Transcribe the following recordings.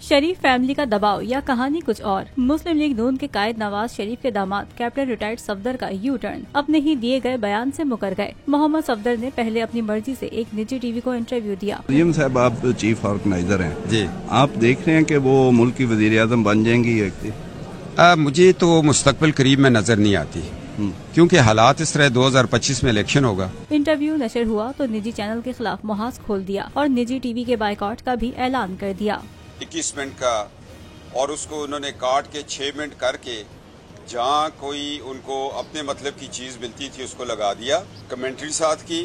शरीफ family का दबाव या कहानी कुछ और। मुस्लिम लीग नून के कायद नवाज शरीफ के दामाद कैप्टन रिटायर्ड सफदर का यू टर्न। अपने ही दिए गए बयान से मुकर गए। मोहम्मद सफदर ने पहले अपनी मर्जी से एक निजी टीवी को इंटरव्यू दिया। मरियम साहब, आप चीफ ऑर्गेनाइजर हैं जी, आप देख रहे हैं कि वो मुल्क की वजीर आजम बन जाएंगी? मुझे तो मुस्तकबिल करीब में नजर नहीं आती, क्योंकि हालात इस तरह 2025 में इलेक्शन होगा। इंटरव्यू नशर हुआ तो निजी चैनल के खिलाफ मुहाज खोल दिया और निजी टीवी के बाइकआउट का भी ऐलान कर दिया। 21 मिनट का, और उसको उन्होंने काट के 6 मिनट करके जहाँ कोई उनको अपने मतलब की चीज मिलती थी उसको लगा दिया, कमेंट्री साथ की,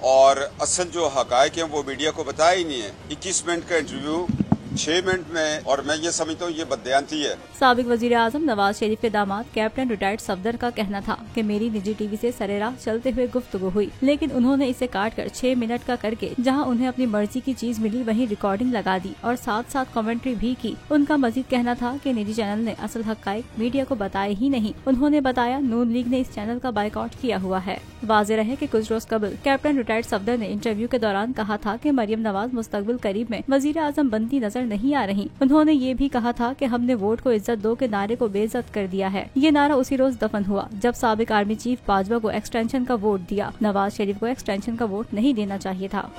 और असल जो हकायक है वो मीडिया को बताया ही नहीं है। 21 मिनट का इंटरव्यू 6 मिनट में, और मैं ये समझता हूँ ये बददयांती है। साबिक वजीर आजम नवाज शरीफ के दामाद कैप्टन रिटायर्ड सफदर का कहना था कि मेरी निजी टीवी से सरेराह चलते हुए गुफ्तगू हुई, लेकिन उन्होंने इसे काट कर 6 मिनट का करके जहां उन्हें अपनी मर्जी की चीज मिली वहीं रिकॉर्डिंग लगा दी और साथ साथ कमेंट्री भी की। उनका मजीद कहना था कि निजी चैनल ने असल हकायक मीडिया को बताए ही नहीं। उन्होंने बताया नून लीग ने इस चैनल का बाइकआउट किया हुआ है। वाज़ेह रहे कि कुछ रोज कबल कैप्टन रिटायर्ड सफदर ने इंटरव्यू के दौरान कहा था कि मरियम नवाज मुस्तकबिल करीब में वजीर आजम बनती नजर नहीं आ रही। उन्होंने ये भी कहा था कि हमने वोट को इज्जत दो के नारे को बेइज्जत कर दिया है। ये नारा उसी रोज दफन हुआ जब साबिक आर्मी चीफ बाजवा को एक्सटेंशन का वोट दिया। नवाज शरीफ को एक्सटेंशन का वोट नहीं देना चाहिए था।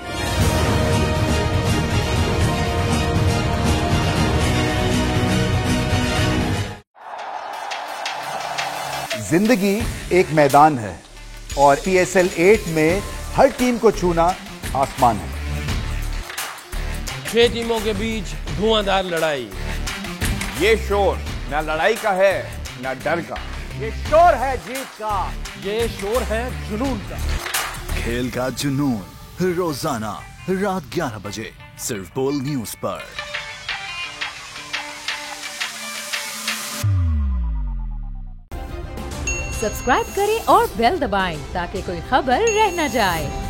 जिंदगी एक मैदान है और PSL 8 में हर टीम को छूना आसमान है। 6 टीमों के बीच धुआंधार लड़ाई। ये शोर ना लड़ाई का है ना डर का, ये शोर है जीत का, ये शोर है जुनून का। खेल का जुनून रोजाना रात 11 बजे सिर्फ बोल न्यूज पर। सब्सक्राइब करें और बेल दबाएं ताकि कोई खबर रह न जाए।